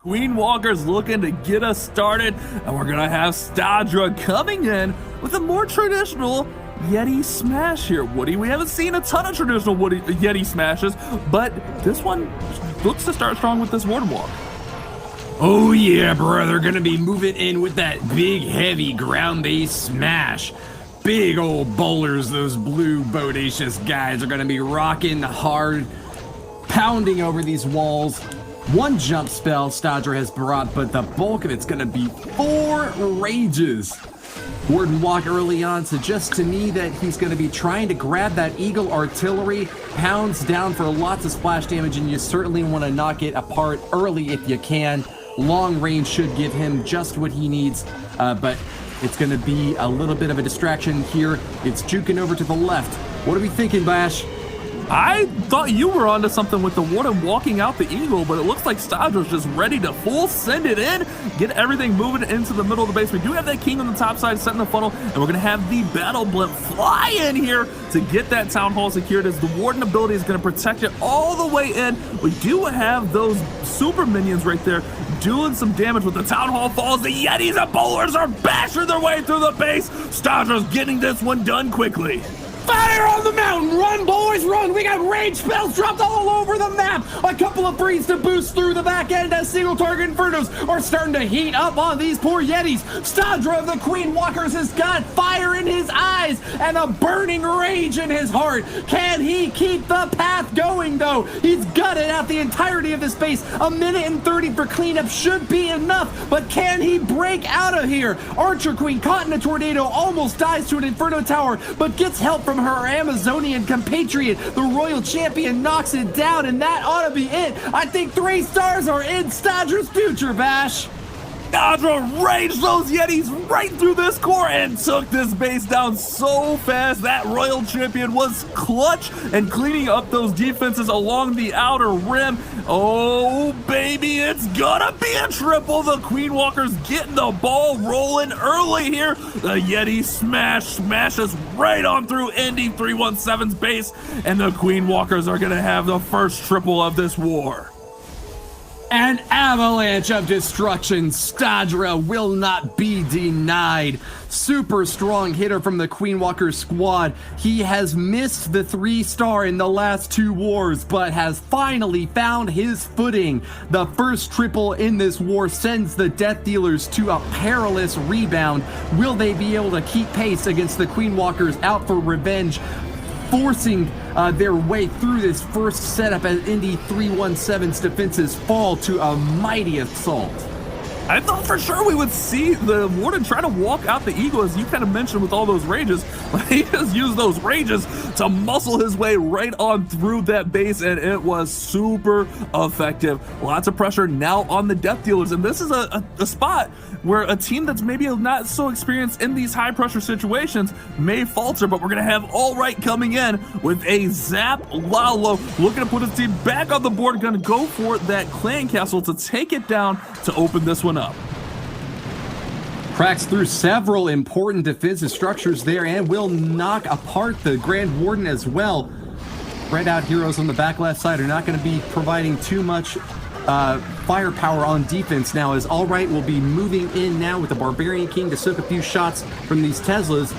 Queen Walker's looking to get us started, and we're gonna have Stadra coming in with a more traditional Yeti smash here. Woody, we haven't seen a ton of traditional Yeti smashes, but this one looks to start strong with this Warden Walk. Oh yeah, brother, gonna be moving in with that big, heavy ground-based smash. Big old bowlers, those blue bodacious guys are gonna be rocking hard, pounding over these walls. One jump spell Stadra has brought, but the bulk of it's gonna be 4 rages. Warden Walk early on suggests to me that he's gonna be trying to grab that Eagle Artillery, pounds down for lots of splash damage, and you certainly wanna knock it apart early if you can. Long range should give him just what he needs, but it's gonna be a little bit of a distraction here. It's juking over to the left. What are we thinking, Bash? I thought you were onto something with the Warden walking out the Eagle, but it looks like Stadra's just ready to full send it in, get everything moving into the middle of the base. We do have that King on the top side setting the funnel, and we're going to have the Battle Blimp fly in here to get that Town Hall secured, as the Warden ability is going to protect it all the way in. We do have those super minions right there doing some damage with the Town Hall falls. The Yetis and Bowlers are bashing their way through the base. Stadra's getting this one done quickly. Fire on the mountain! Run, boys, run! We got rage spells dropped all over the map! A couple of frees to boost through the back end as single target infernos are starting to heat up on these poor Yetis. Stadra of the Queen Walkers has got fire in his eyes and a burning rage in his heart. Can he keep the path going, though? He's gutted out the entirety of this base. 1:30 for cleanup should be enough, but can he break out of here? Archer Queen caught in a tornado, almost dies to an Inferno Tower, but gets help from her Amazonian compatriot. The Royal Champion knocks it down, and that ought to be it. I think 3 stars are in Stadra's future, Bash. Stadra raged those Yetis right through this core and took this base down so fast. That Royal Champion was clutch and cleaning up those defenses along the outer rim. Oh, baby, it's gonna be a triple. The Queen Walker's getting the ball rolling early here. The Yeti smashes right on through Indy 317's base, and the Queen Walkers are gonna have the first triple of this war. An avalanche of destruction. Stadra will not be denied. Super strong hitter from the Queen Walker squad. He has missed the 3-star in the last 2 wars, but has finally found his footing. The first triple in this war sends the Death Dealers to a perilous rebound. Will they be able to keep pace against the Queen Walkers out for revenge, forcing their way through this first setup as Indy 317's defenses fall to a mighty assault? I thought for sure we would see the Warden try to walk out the Eagle, as you kind of mentioned with all those rages. He just used those rages to muscle his way right on through that base, and it was super effective. Lots of pressure now on the Death Dealers, and this is a spot where a team that's maybe not so experienced in these high pressure situations may falter, but we're going to have All Right coming in with a Zap Lalo, looking to put his team back on the board, going to go for that Clan Castle to take it down to open this one up. Cracks through several important defensive structures there and will knock apart the Grand Warden as well. Spread out heroes on the back left side are not going to be providing too much firepower on defense now, as All Right will be moving in now with the Barbarian King to soak a few shots from these Teslas.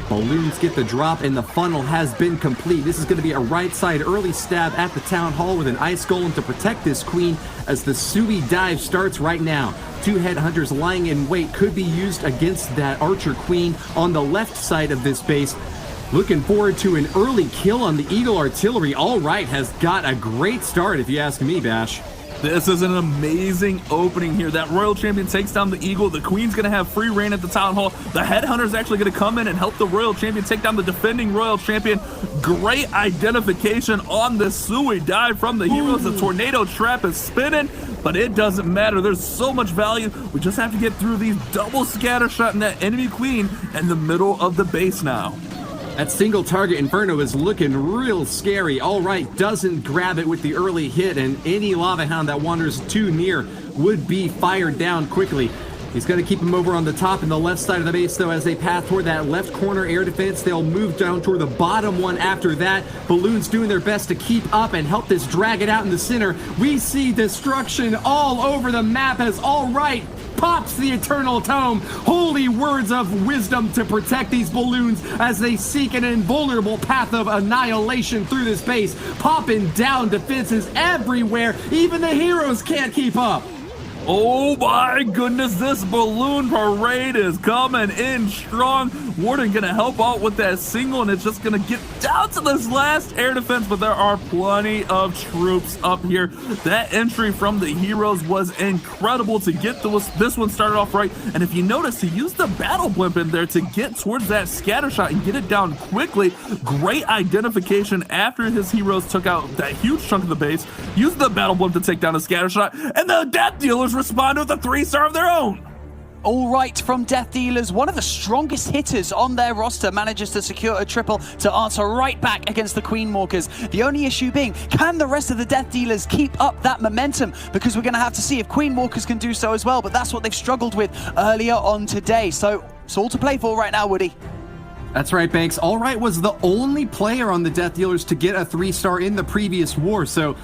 Balloons get the drop, and the funnel has been complete. This is going to be a right side early stab at the Town Hall with an Ice Golem to protect this Queen as the Sui dive starts right now. 2 Headhunters lying in wait could be used against that Archer Queen on the left side of this base. Looking forward to an early kill on the Eagle Artillery. All Right has got a great start, if you ask me, Bash. This is an amazing opening here. That Royal Champion takes down the Eagle. The Queen's going to have free reign at the Town Hall. The Headhunter's actually going to come in and help the Royal Champion take down the defending Royal Champion. Great identification on the Sui dive from the heroes. The Tornado Trap is spinning, but it doesn't matter. There's so much value. We just have to get through these double scatter shot and that enemy Queen in the middle of the base now. That single target Inferno is looking real scary. All Right doesn't grab it with the early hit, and any Lava Hound that wanders too near would be fired down quickly. He's going to keep him over on the top and the left side of the base, though, as they path toward that left corner air defense. They'll move down toward the bottom one after that. Balloons doing their best to keep up and help this drag it out in the center. We see destruction all over the map as All Right pops the Eternal Tome. Holy words of wisdom to protect these balloons as they seek an invulnerable path of annihilation through this base. Popping down defenses everywhere. Even the heroes can't keep up. Oh my goodness, this balloon parade is coming in strong. Warden gonna help out with that single, and it's just gonna get down to this last air defense, but there are plenty of troops up here. That entry from the heroes was incredible to get this one started off right. And if you notice, he used the battle blimp in there to get towards that scatter shot and get it down quickly. Great identification after his heroes took out that huge chunk of the base. Used the battle blimp to take down a scatter shot, and the Death Dealers respond with a 3-star of their own. All Right from Death Dealers, one of the strongest hitters on their roster, manages to secure a triple to answer right back against the Queen Walkers. The only issue being, can the rest of the Death Dealers keep up that momentum? Because we're going to have to see if Queen Walkers can do so as well, but that's what they've struggled with earlier on today. So it's all to play for right now, Woody. That's right, Banks. All Right was the only player on the Death Dealers to get a 3-star in the previous war, so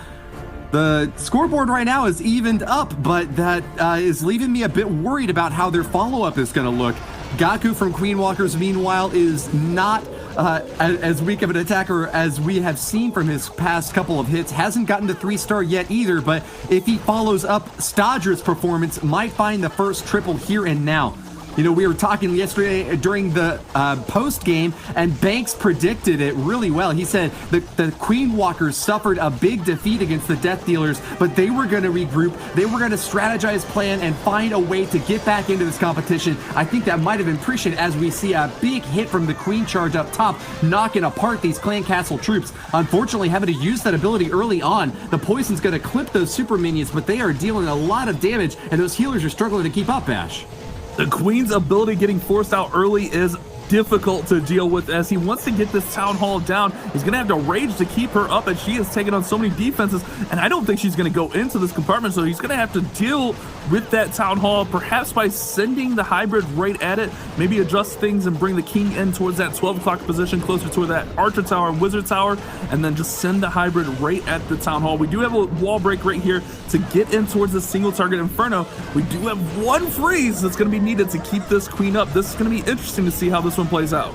the scoreboard right now is evened up, but that is leaving me a bit worried about how their follow-up is going to look. Gaku from Queen Walkers, meanwhile, is not as weak of an attacker as we have seen from his past couple of hits. Hasn't gotten to 3-star yet either, but if he follows up Stadra's performance, might find the first triple here and now. You know, we were talking yesterday during the post game, and Banks predicted it really well. He said the Queen Walkers suffered a big defeat against the Death Dealers, but they were going to regroup. They were going to strategize, plan, and find a way to get back into this competition. I think that might have been prescient as we see a big hit from the Queen Charge up top, knocking apart these Clan Castle troops. Unfortunately, having to use that ability early on, the Poison's going to clip those super minions, but they are dealing a lot of damage, and those healers are struggling to keep up, Ash. The Queen's ability getting forced out early is difficult to deal with as he wants to get this town hall down. He's gonna have to rage to keep her up, and she has taken on so many defenses, and I don't think she's gonna go into this compartment, so he's gonna have to deal with that town hall, perhaps by sending the hybrid right at it, maybe adjust things and bring the king in towards that 12 o'clock position closer to that archer tower and wizard tower, and then just send the hybrid right at the town hall. We do have a wall break right here to get in towards the single target inferno. We do have one freeze that's going to be needed to keep this queen up. This is going to be interesting to see how this one plays out.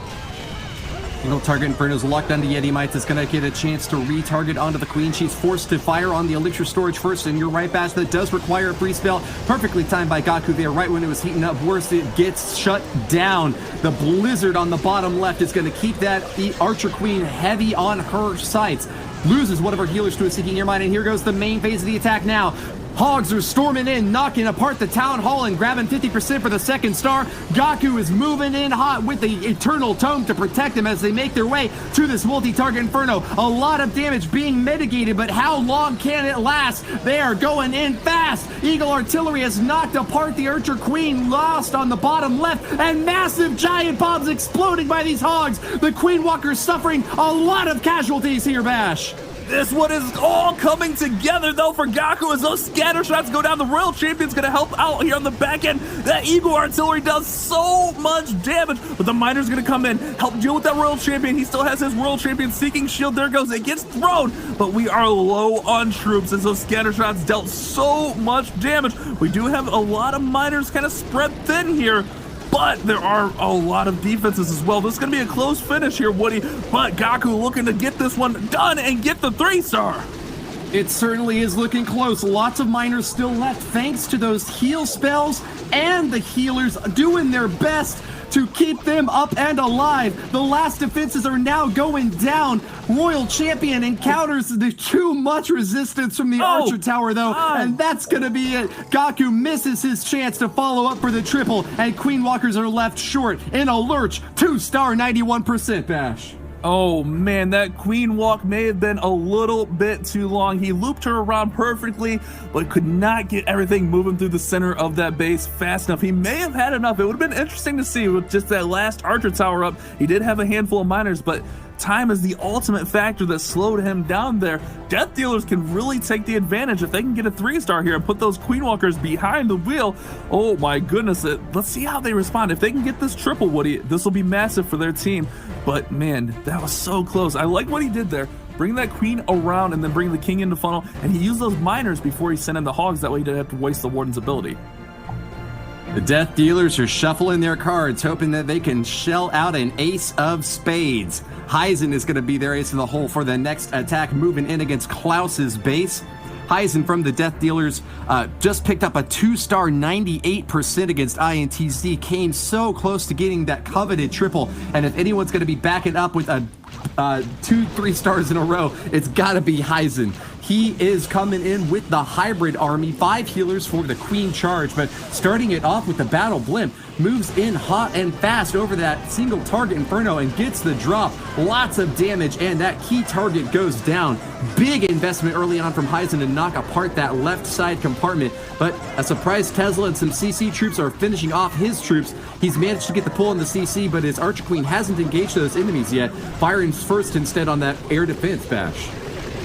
Single target Inferno's locked onto Yeti Mites. It's going to get a chance to retarget onto the Queen. She's forced to fire on the Elixir storage first, and you're right, Bash, that does require a free spell. Perfectly timed by Gaku there, right when it was heating up. Worse, it gets shut down. The Blizzard on the bottom left is going to keep that Archer Queen heavy on her sights. Loses one of her healers to a Seeking Earmine, and here goes the main phase of the attack now. Hogs are storming in, knocking apart the town hall and grabbing 50% for the 2nd star. Gaku is moving in hot with the Eternal Tome to protect him as they make their way to this multi-target Inferno. A lot of damage being mitigated, but how long can it last? They are going in fast. Eagle Artillery has knocked apart the Archer Queen, lost on the bottom left, and massive giant bombs exploding by these hogs. The Queen Walkers suffering a lot of casualties here, Bash. This one is all coming together, though, for Gaku as those scatter shots go down. The Royal Champion's going to help out here on the back end. That Eagle Artillery does so much damage, but the Miner's going to come in, help deal with that Royal Champion. He still has his Royal Champion Seeking Shield. There goes. It gets thrown, but we are low on troops as those scatter shots dealt so much damage. We do have a lot of Miners kind of spread thin here, but there are a lot of defenses as well. This is going to be a close finish here, Woody, but Gaku looking to get this one done and get the 3-star. It certainly is looking close. Lots of Miners still left thanks to those heal spells and the healers doing their best to keep them up and alive. The last defenses are now going down. Royal Champion encounters the too much resistance from the Archer Tower, though, and that's going to be it. Gaku misses his chance to follow up for the triple, and Queen Walkers are left short in a lurch. 2-star, 91%, Bash. Oh man, that Queen Walk may have been a little bit too long. He looped her around perfectly, but could not get everything moving through the center of that base fast enough. He may have had enough. It would have been interesting to see with just that last Archer Tower up. He did have a handful of Miners, but time is the ultimate factor that slowed him down there. Death Dealers can really take the advantage if they can get a 3-star here and put those Queen Walkers behind the wheel. Oh my goodness, let's see how they respond. If they can get this triple, Woody, this will be massive for their team. But man, that was so close. I like what he did there. Bring that queen around and then bring the king into funnel, and he used those miners before he sent in the hogs. That way he didn't have to waste the warden's ability. The Death Dealers are shuffling their cards, hoping that they can shell out an ace of spades. Heisen is going to be their ace in the hole for the next attack, moving in against Klaus's base. Heisen from the Death Dealers just picked up a 2-star 98% against INTZ, came so close to getting that coveted triple, and if anyone's going to be backing up with a 2-3 stars in a row, it's got to be Heisen. He is coming in with the hybrid army, 5 healers for the Queen charge, but starting it off with the battle blimp, moves in hot and fast over that single target Inferno and gets the drop. Lots of damage, and that key target goes down. Big investment early on from Heisen to knock apart that left side compartment, but a surprise Tesla and some CC troops are finishing off his troops. He's managed to get the pull on the CC, but his Archer Queen hasn't engaged those enemies yet, firing first instead on that air defense bash.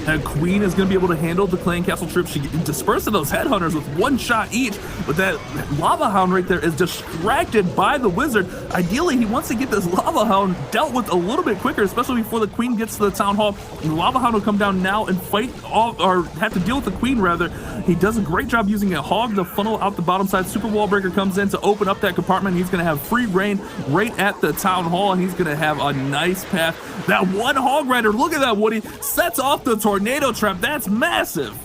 That queen is going to be able to handle the clan castle troops. She dispersed those headhunters with 1 shot each, but that lava hound right there is distracted by the wizard. Ideally, he wants to get this lava hound dealt with a little bit quicker, especially before the queen gets to the town hall. And the lava hound will come down now and fight off, or have to deal with the queen rather. He does a great job using a hog to funnel out the bottom side. Super wall breaker comes in to open up that compartment. He's going to have free reign right at the town hall, and he's going to have a nice path. That one hog rider, look at that, Woody, sets off the tornado trap. That's massive.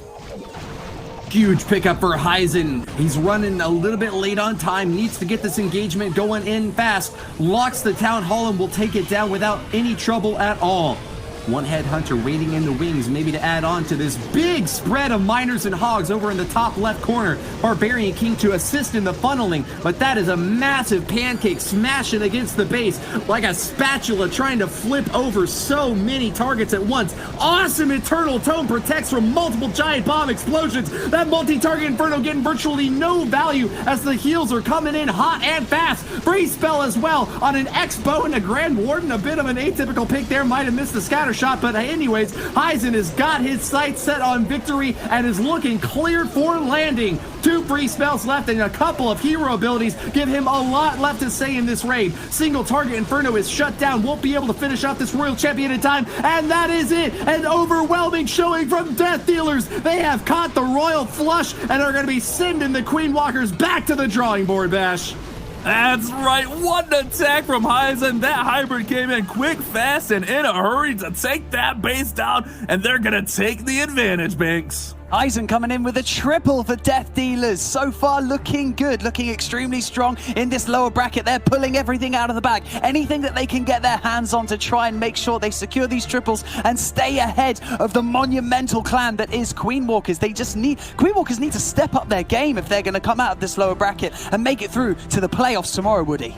Huge pickup for Heisen. He's running a little bit late on time, needs to get this engagement going in fast, locks the town hall and will take it down without any trouble at all. One headhunter waiting in the wings, maybe to add on to this big spread of miners and hogs over in the top left corner. Barbarian King to assist in the funneling, but that is a massive pancake smashing against the base like a spatula trying to flip over so many targets at once. Awesome Eternal Tome protects from multiple giant bomb explosions. That multi-target Inferno getting virtually no value as the heals are coming in hot and fast. Freeze spell as well on an X-Bow and a Grand Warden. A bit of an atypical pick there, might have missed the scatter shot, but anyways, Heisen has got his sights set on victory and is looking cleared for landing. 2 free spells left and a couple of hero abilities give him a lot left to say in this raid. Single target Inferno is shut down, won't be able to finish off this Royal Champion in time, and that is it. An overwhelming showing from Death Dealers. They have caught the Royal Flush and are going to be sending the Queen Walkers back to the drawing board, Bash. That's right, one attack from Heisen. That hybrid came in quick, fast, and in a hurry to take that base down, and they're gonna take the advantage, Banks. Heisen coming in with a triple for Death Dealers. So far looking good, looking extremely strong in this lower bracket. They're pulling everything out of the bag. Anything that they can get their hands on to try and make sure they secure these triples and stay ahead of the monumental clan that is Queen Walkers. Queen Walkers need to step up their game if they're going to come out of this lower bracket and make it through to the playoffs tomorrow, Woody.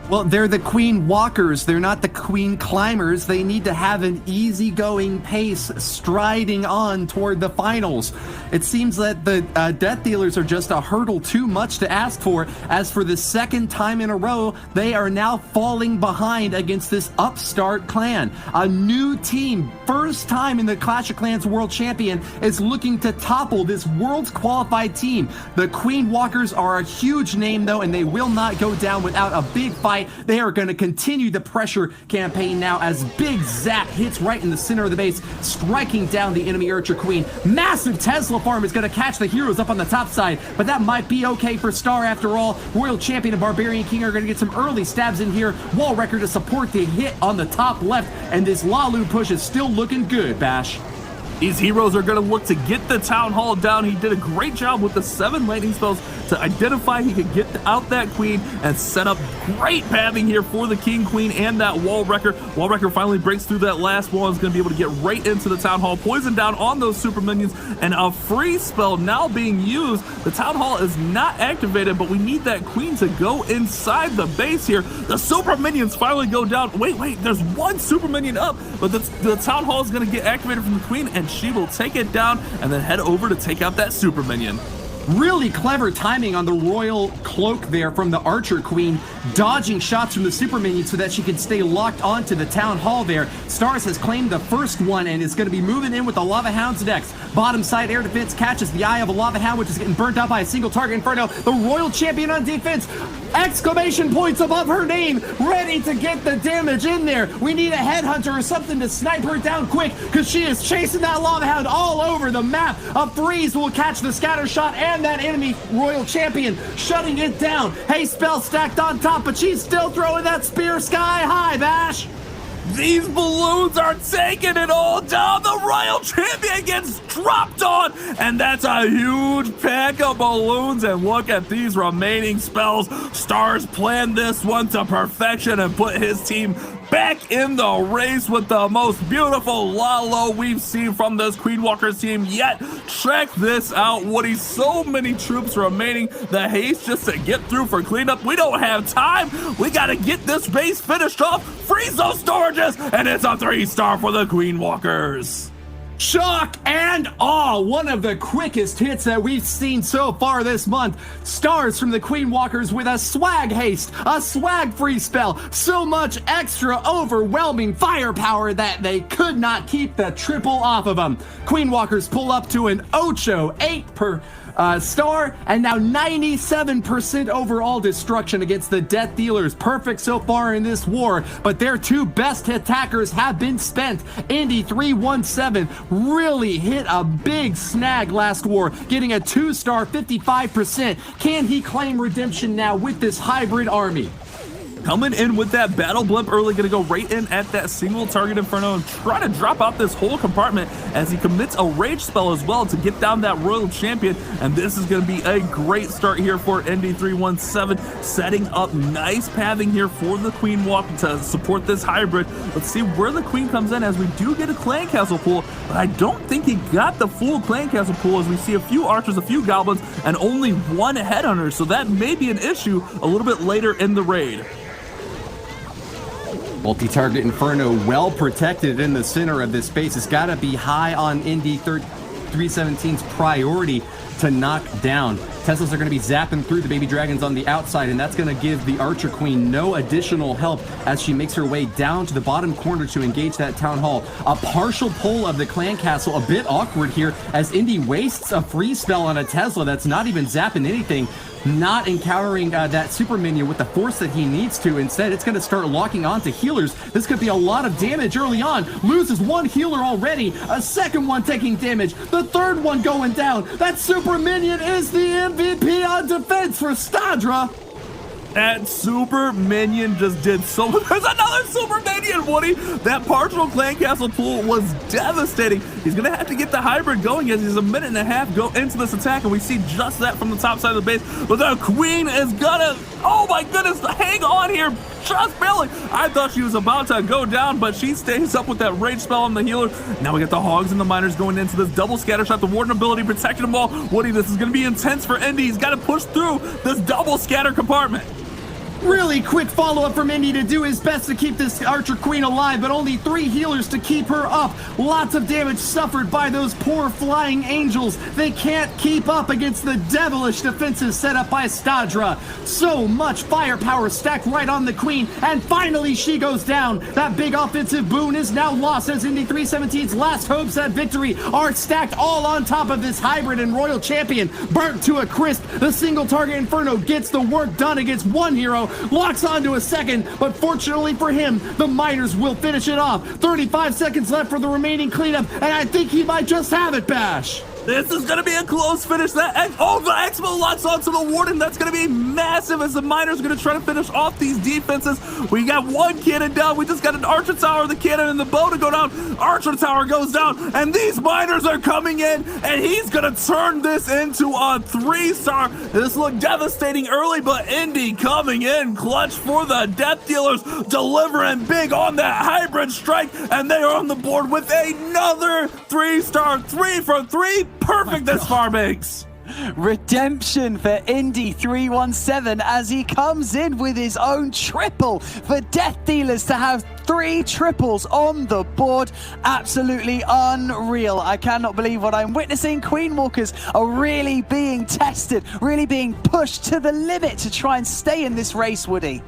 Well, they're the Queen Walkers. They're not the Queen Climbers. They need to have an easygoing pace striding on toward the finals. It seems that the Death Dealers are just a hurdle too much to ask for, as for the second time in a row, they are now falling behind against this upstart clan. A new team, first time in the Clash of Clans World Champion, is looking to topple this world's qualified team. The Queen Walkers are a huge name, though, and they will not go down without a big fight. They are going to continue the pressure campaign now as Big Zap hits right in the center of the base, striking down the enemy Archer Queen. Massive Tesla farm is going to catch the heroes up on the top side, but that might be okay for Star after all. Royal Champion and Barbarian King are going to get some early stabs in here. Wall Wrecker to support the hit on the top left, and this Lalu push is still looking good, Bash. These heroes are going to look to get the town hall down. He did a great job with the 7 lightning spells to identify he could get out that queen and set up great pathing here for the king, queen, and that wall wrecker. Wall wrecker finally breaks through that last wall and is going to be able to get right into the town hall. Poison down on those super minions, and a free spell now being used. The town hall is not activated, but we need that queen to go inside the base here. The super minions finally go down. Wait, there's 1 super minion up, but the town hall is going to get activated from the queen, and she will take it down and then head over to take out that super minion. Really clever timing on the royal cloak there from the Archer Queen, dodging shots from the super minion so that she can stay locked onto the town hall there. Stars has claimed the first one and is going to be moving in with the Lava Hound's next. Bottom side air defense catches the eye of a Lava Hound, which is getting burnt out by a single target Inferno. The royal champion on defense, exclamation points above her name, ready to get the damage in there. We need a headhunter or something to snipe her down quick, because she is chasing that Lava Hound all over the map. A freeze will catch the scatter shot and that enemy royal champion, shutting it down. Haste spell stacked on top, but she's still throwing that spear sky high, Bash. These balloons are taking it all down. The royal champion gets dropped on, and that's a huge pack of balloons. And look at these remaining spells. Stars planned this one to perfection and put his team back in the race with the most beautiful Lalo we've seen from this Queen Walker's team yet. Check this out, Woody. So many troops remaining. The haste just to get through for cleanup. We don't have time. We got to get this base finished off. Freeze those storages, and it's a 3-star for the Queen Walkers. Shock and awe, one of the quickest hits that we've seen so far this month. Stars from the Queen Walkers with a swag haste, a swag free spell, so much extra overwhelming firepower that they could not keep the triple off of them. Queen Walkers pull up to an Ocho 8 per star, and now 97% overall destruction against the Death Dealers. Perfect so far in this war, but their two best attackers have been spent. Indy 317 really hit a big snag last war, getting a 2-star 55%. Can he claim redemption now with this hybrid army? Coming in with that battle blimp early, gonna go right in at that single target Inferno and try to drop out this whole compartment as he commits a rage spell as well to get down that royal champion. And this is gonna be a great start here for ND317, setting up nice pathing here for the Queen Walk to support this hybrid. Let's see where the Queen comes in, as we do get a clan castle pool, but I don't think he got the full clan castle pool, as we see a few archers, a few goblins, and only one headhunter. So that may be an issue a little bit later in the raid. Multi-target Inferno well protected in the center of this space. It's got to be high on Indy 317's priority to knock down. Teslas are going to be zapping through the baby dragons on the outside, and that's going to give the Archer Queen no additional help as she makes her way down to the bottom corner to engage that town hall. A partial pull of the clan castle, a bit awkward here as Indy wastes a freeze spell on a Tesla that's not even zapping anything, not encountering that super minion with the force that he needs to. Instead, it's going to start locking onto healers. This could be a lot of damage early on. Loses one healer already, a second one taking damage, the third one going down. That super minion is the MVP on defense for Stadra. That super minion just did so much. There's another super minion, Woody. That partial clan castle pool was devastating. He's going to have to get the hybrid going as he's a minute and a half go into this attack, and we see just that from the top side of the base. But the Queen is gonna, oh my goodness, hang on here just barely. I thought she was about to go down, but she stays up with that rage spell on the healer. Now we got the hogs and the miners going into this double scatter shot. The warden ability protecting them all. Woody, this is going to be intense for Indy. He's got to push through this double scatter compartment. Really quick follow-up from Indy to do his best to keep this Archer Queen alive, but only 3 healers to keep her up. Lots of damage suffered by those poor flying angels. They can't keep up against the devilish defenses set up by Stadra. So much firepower stacked right on the Queen, and finally she goes down. That big offensive boon is now lost as Indy 317's last hopes at victory are stacked all on top of this hybrid and royal champion. Burnt to a crisp, the single target Inferno gets the work done against one hero, locks onto a second, but fortunately for him, the miners will finish it off. 35 seconds left for the remaining cleanup, and I think he might just have it, Bash. This is going to be a close finish. The Expo locks onto the warden. That's going to be massive as the miners are going to try to finish off these defenses. We got one cannon down. We just got an Archer Tower, the cannon, and the bow to go down. Archer Tower goes down, and these miners are coming in, and he's going to turn this into a 3-star. This looked devastating early, but Indy coming in clutch for the Death Dealers, delivering big on that hybrid strike, and they are on the board with another 3-star. 3 for 3. Perfect this far, Banks. Redemption for Indy 317 as he comes in with his own triple for Death Dealers to have 3 triples on the board. Absolutely unreal. I cannot believe what I'm witnessing. Queen Walkers are really being tested, really being pushed to the limit to try and stay in this race, Woody.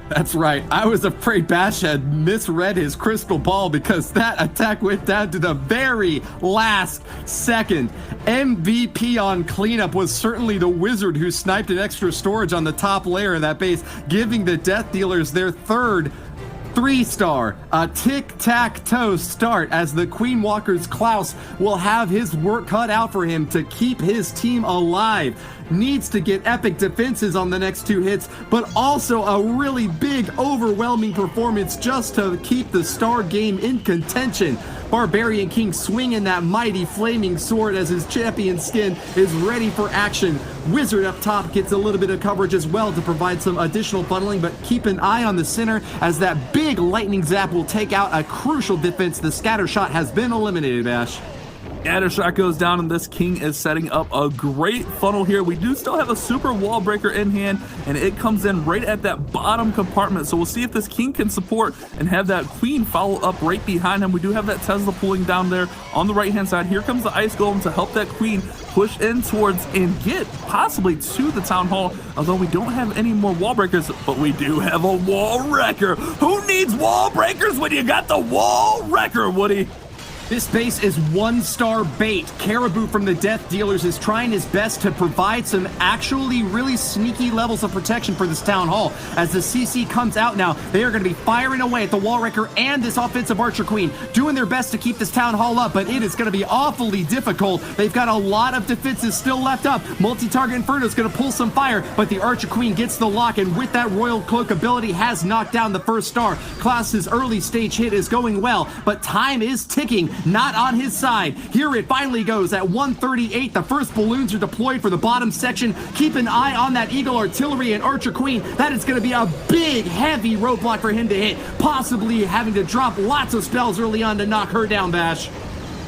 That's right. I was afraid Bash had misread his crystal ball because that attack went down to the very last second. MVP on cleanup was certainly the Wizard who sniped an extra storage on the top layer of that base, giving the Death Dealers their third 3-star, a tic-tac-toe start as the Queen Walker's Klaus will have his work cut out for him to keep his team alive. Needs to get epic defenses on the next 2 hits, but also a really big, overwhelming performance just to keep the star game in contention. Barbarian King swinging that mighty flaming sword as his champion skin is ready for action. Wizard up top gets a little bit of coverage as well to provide some additional funneling, but keep an eye on the center as that big lightning zap will take out a crucial defense. The scatter shot has been eliminated, Bash. Scatter shot goes down, and this King is setting up a great funnel here. We do still have a super wall breaker in hand, and it comes in right at that bottom compartment. So we'll see if this King can support and have that Queen follow up right behind him. We do have that Tesla pulling down there on the right-hand side. Here comes the Ice Golem to help that Queen push in towards and get possibly to the Town Hall, although we don't have any more wall breakers, but we do have a wall wrecker. Who needs wall breakers when you got the wall wrecker, Woody? This base is 1-star bait. Caribou from the Death Dealers is trying his best to provide some actually really sneaky levels of protection for this Town Hall. As the CC comes out now, they are going to be firing away at the Wall Wrecker and this offensive Archer Queen, doing their best to keep this Town Hall up, but it is going to be awfully difficult. They've got a lot of defenses still left up. Multi-target Inferno is going to pull some fire, but the Archer Queen gets the lock, and with that Royal Cloak ability has knocked down the first star. Klaus's early stage hit is going well, but time is ticking. Not on his side. Here it finally goes at 138. The first balloons are deployed for the bottom section. Keep an eye on that Eagle Artillery and Archer Queen. That is going to be a big, heavy roadblock for him to hit, possibly having to drop lots of spells early on to knock her down, Bash.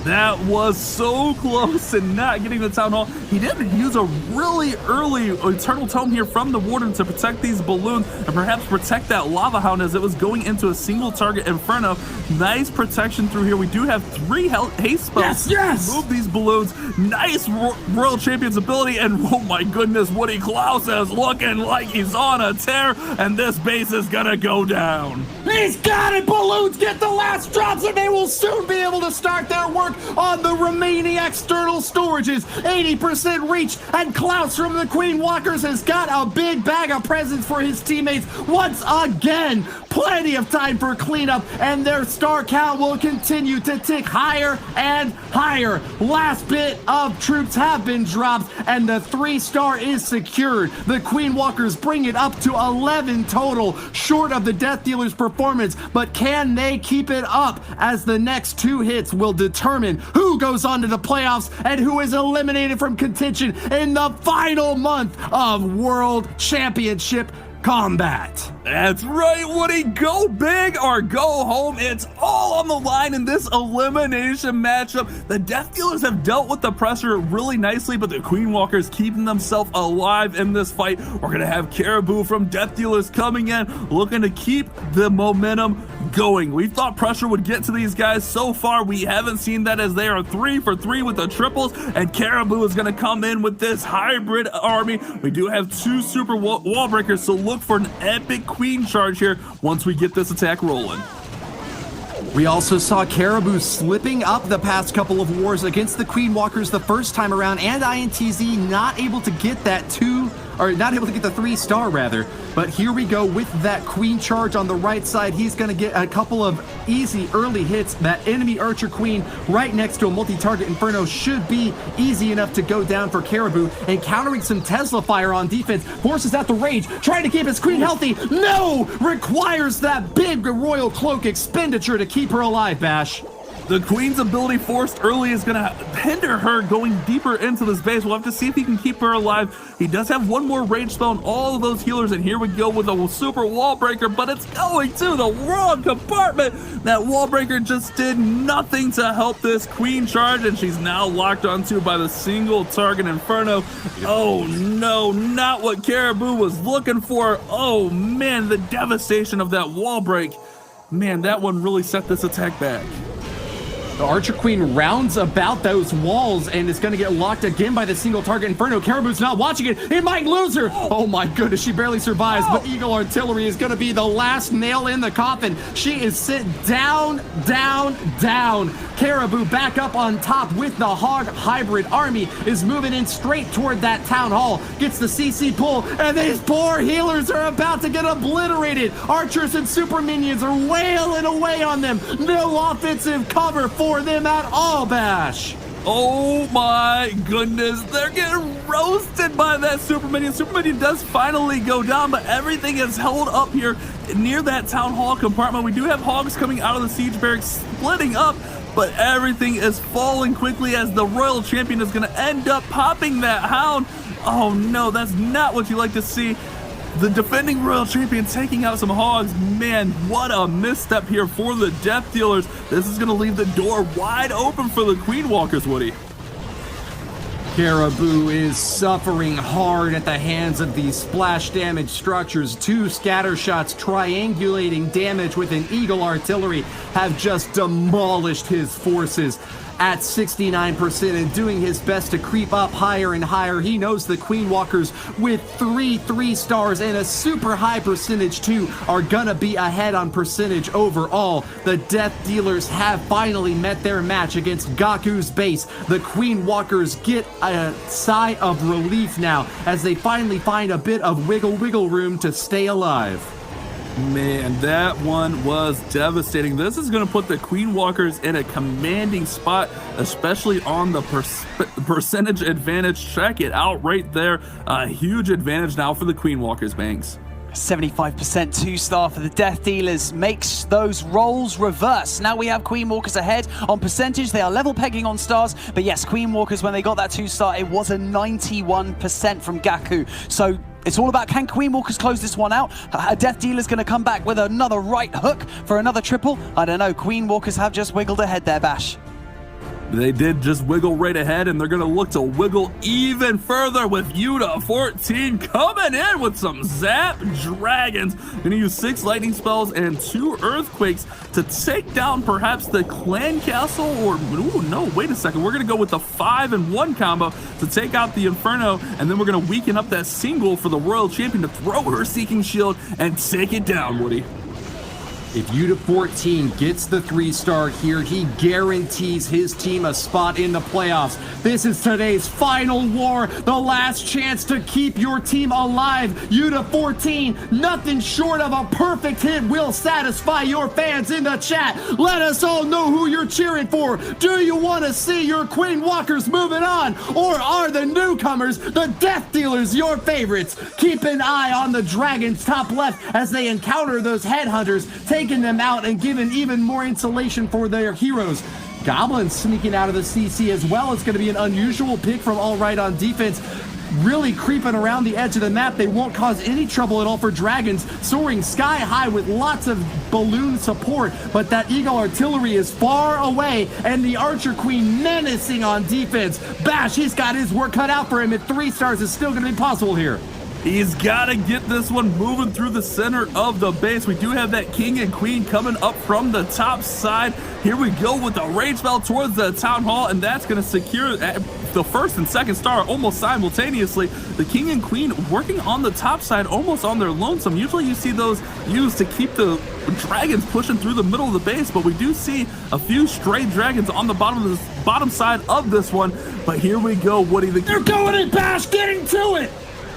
That was so close and not getting the Town Hall. He did use a really early Eternal Tome here from the Warden to protect these balloons and perhaps protect that Lava Hound as it was going into a single target Inferno. Nice protection through here. We do have 3 haste spells to move these balloons. Nice Royal Champion's ability, and oh my goodness, Woody Klaus is looking like he's on a tear, and this base is gonna go down. He's got it! Balloons get the last drops, and they will soon be able to start their work on the remaining external storages. 80% reach, and Klaus from the Queen Walkers has got a big bag of presents for his teammates once again. Plenty of time for cleanup, and their star count will continue to tick higher and higher. Last bit of troops have been dropped, and the 3-star is secured. The Queen Walkers bring it up to 11 total, short of the Death Dealer's performance, but can they keep it up as the next 2 hits will determine who goes on to the playoffs and who is eliminated from contention in the final month of World Championship combat. That's right, Woody. Go big or go home. It's all on the line in this elimination matchup. The Death Dealers have dealt with the pressure really nicely, but the Queen Walkers keeping themselves alive in this fight. We're going to have Caribou from Death Dealers coming in, looking to keep the momentum going. We thought pressure would get to these guys. So far, we haven't seen that, as they are 3 for 3 with the triples, and Caribou is going to come in with this hybrid army. We do have 2 super wall breakers, so look for an epic Queen charge here once we get this attack rolling. We also saw Caribou slipping up the past couple of wars against the Queen Walkers the first time around, and INTZ not able to get that 3-star rather. But here we go with that Queen charge on the right side. He's going to get a couple of easy early hits. That enemy Archer Queen right next to a multi-target Inferno should be easy enough to go down for Caribou. Encountering some Tesla fire on defense, forces out the rage, trying to keep his Queen healthy. No! Requires that big Royal Cloak expenditure to keep her alive, Bash. The Queen's ability forced early is going to hinder her going deeper into this base. We'll have to see if he can keep her alive. He does have one more rage spell on all of those healers, and here we go with a super wall breaker, but it's going to the wrong compartment. That wall breaker just did nothing to help this Queen charge, and she's now locked onto by the single target Inferno. Oh no, not what Caribou was looking for. Oh man, the devastation of that wall break. Man, that one really set this attack back. The Archer Queen rounds about those walls and is going to get locked again by the single target Inferno. Caribou's not watching it. It might lose her. Oh my goodness, she barely survives, but Eagle Artillery is going to be the last nail in the coffin. She is sit down, down, down. Caribou back up on top with the Hog Hybrid Army is moving in straight toward that Town Hall. Gets the CC pull, and these poor healers are about to get obliterated. Archers and super minions are wailing away on them. No offensive cover for them at all, Bash. Oh my goodness, they're getting roasted by that Super Minion. Super Minion does finally go down, but everything is held up here near that Town Hall compartment. We do have Hogs coming out of the Siege Barracks splitting up, but everything is falling quickly as the Royal Champion is going to end up popping that Hound. Oh no, that's not what you like to see. The defending Royal Champion taking out some Hogs. Man, what a misstep here for the Death Dealers. This is going to leave the door wide open for the Queen Walkers, Woody. Caribou is suffering hard at the hands of these splash damage structures. Two scatter shots triangulating damage with an Eagle Artillery have just demolished his forces. At 69% and doing his best to creep up higher and higher. He knows the Queen Walkers with 3 stars and a super high percentage too are gonna be ahead on percentage overall. The Death Dealers have finally met their match against Gaku's base. The Queen Walkers get a sigh of relief now as they finally find a bit of wiggle room to stay alive. Man, that one was devastating. This is going to put the Queen Walkers in a commanding spot, especially on the percentage advantage. Check it out right there. A huge advantage now for the Queen Walkers, Banks. 75% 2-star for the Death Dealers makes those roles reverse. Now we have Queen Walkers ahead on percentage. They are level pegging on stars, but yes, Queen Walkers, when they got that 2-star, it was a 91% from Gaku. So it's all about, can Queen Walkers close this one out? A Death Dealer's going to come back with another right hook for another triple. I don't know. Queen Walkers have just wiggled ahead there, Bash. They did just wiggle right ahead, and they're going to look to wiggle even further with Yuta 14 coming in with some Zap Dragons. Going to use 6 lightning spells and 2 earthquakes to take down perhaps the Clan Castle, or ooh, no, wait a second. We're going to go with the 5-in-1 combo to take out the Inferno, and then we're going to weaken up that single for the Royal Champion to throw her Seeking Shield and take it down, Woody. If Yuta 14 gets the 3-star here, he guarantees his team a spot in the playoffs. This is today's final war, the last chance to keep your team alive. Yuta 14, nothing short of a perfect hit will satisfy your fans in the chat. Let us all know who you're cheering for. Do you want to see your Queen Walkers moving on? Or are the newcomers, the Death Dealers, your favorites? Keep an eye on the Dragons top left as they encounter those headhunters, taking them out and giving even more insulation for their heroes. Goblins sneaking out of the CC as well. It's going to be an unusual pick from All Right on defense. Really creeping around the edge of the map. They won't cause any trouble at all for Dragons. Soaring sky high with lots of balloon support. But that Eagle Artillery is far away. And the Archer Queen menacing on defense. Bash, he's got his work cut out for him. At 3 stars is still going to be possible here. He's got to get this one moving through the center of the base. We do have that King and Queen coming up from the top side. Here we go with the Rage Spell towards the Town Hall, and that's going to secure the 1st and 2nd star almost simultaneously. The King and Queen working on the top side almost on their lonesome. Usually you see those used to keep the Dragons pushing through the middle of the base, but we do see a few stray Dragons on the bottom side of this one. But here we go, Woody. They're going in, Bash, getting to it!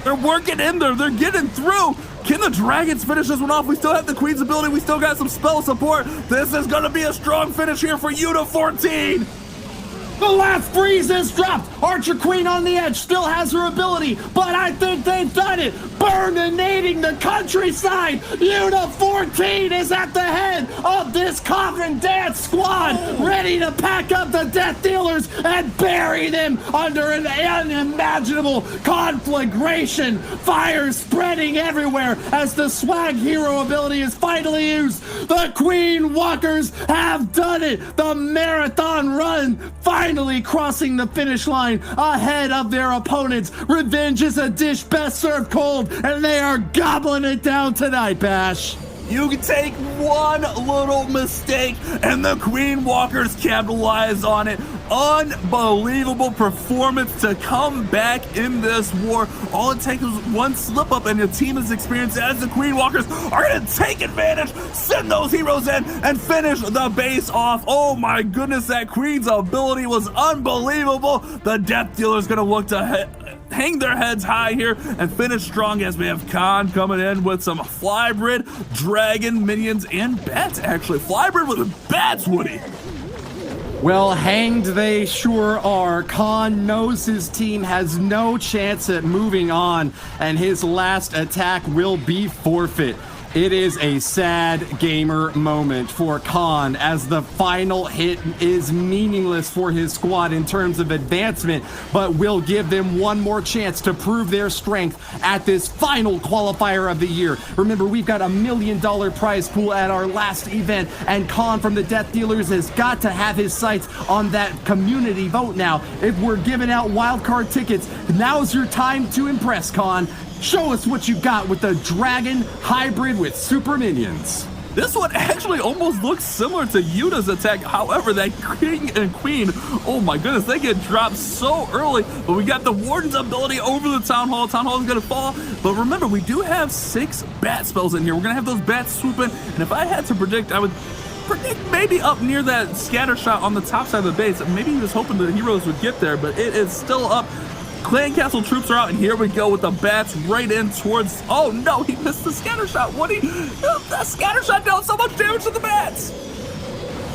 They're working in there. They're getting through. Can the Dragons finish this one off? We still have the Queen's ability. We still got some spell support. This is going to be a strong finish here for Yuta 14. The last freeze is dropped. Archer Queen on the edge still has her ability, but I think they've done it. Burninating the countryside. Unit 14 is at the head of this coffin dance squad, ready to pack up the Death Dealers and bury them under an unimaginable conflagration. Fire spreading everywhere as the swag hero ability is finally used. The Queen Walkers have done it. The marathon run finally crossing the finish line ahead of their opponents. Revenge is a dish best served cold, and they are gobbling it down tonight, Bash. You can take one little mistake and the Queen Walkers capitalize on it. Unbelievable performance to come back in this war. All it takes is one slip up and your team is experienced as the Queen Walkers are going to take advantage, send those heroes in, and finish the base off. Oh my goodness, that Queen's ability was unbelievable. The Death Dealer's going to look to hang their heads high here and finish strong as we have Khan coming in with some Flybrid, Dragon, Minions, and Bats, actually. Flybrid with Bats, Woody. Well, hanged they sure are. Khan knows his team has no chance at moving on, and his last attack will be forfeit. It is a sad gamer moment for Khan as the final hit is meaningless for his squad in terms of advancement, but will give them one more chance to prove their strength at this final qualifier of the year. Remember, we've got $1 million prize pool at our last event, and Khan from the Death Dealers has got to have his sights on that community vote now. If we're giving out wildcard tickets, now's your time to impress, Khan. Show us what you got with the Dragon Hybrid with Super Minions. This one actually almost looks similar to Yuta's attack. However, that King and Queen, oh my goodness, they get dropped so early. But we got the Warden's ability over the Town Hall. Town Hall is going to fall. But remember, we do have 6 bat spells in here. We're going to have those bats swoop in. And if I had to predict, I would predict maybe up near that scatter shot on the top side of the base. Maybe he was hoping the heroes would get there, but it is still up. Clan Castle troops are out, and here we go with the bats right in towards... Oh no, he missed the scatter shot. Woody, that scatter shot dealt so much damage to the bats.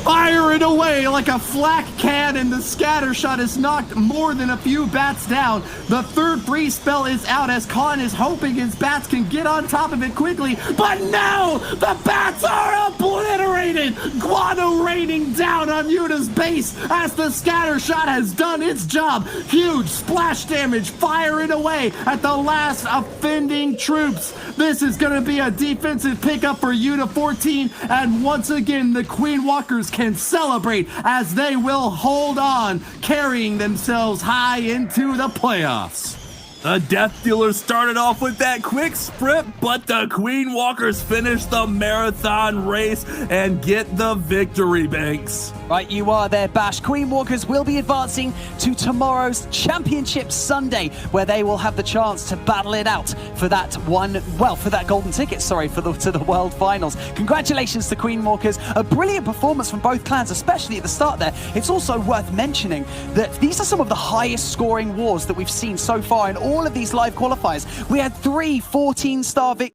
Fire it away like a flak cannon. The scatter shot has knocked more than a few bats down. The third freeze spell is out as Khan is hoping his bats can get on top of it quickly. But no! The bats are obliterated! Guano raining down on Yuta's base as the scatter shot has done its job. Huge splash damage firing away at the last offending troops. This is going to be a defensive pickup for Yuta 14, and once again the Queen Walkers can celebrate as they will hold on, carrying themselves high into the playoffs. The Death Dealers started off with that quick sprint, but the Queen Walkers finished the marathon race and get the victory, Banks. Right, you are there, Bash. Queen Walkers will be advancing to tomorrow's Championship Sunday, where they will have the chance to battle it out for that for that golden ticket, to the World Finals. Congratulations to Queen Walkers. A brilliant performance from both clans, especially at the start there. It's also worth mentioning that these are some of the highest scoring wars that we've seen so far in all of these live qualifiers. We had 3 14-star victories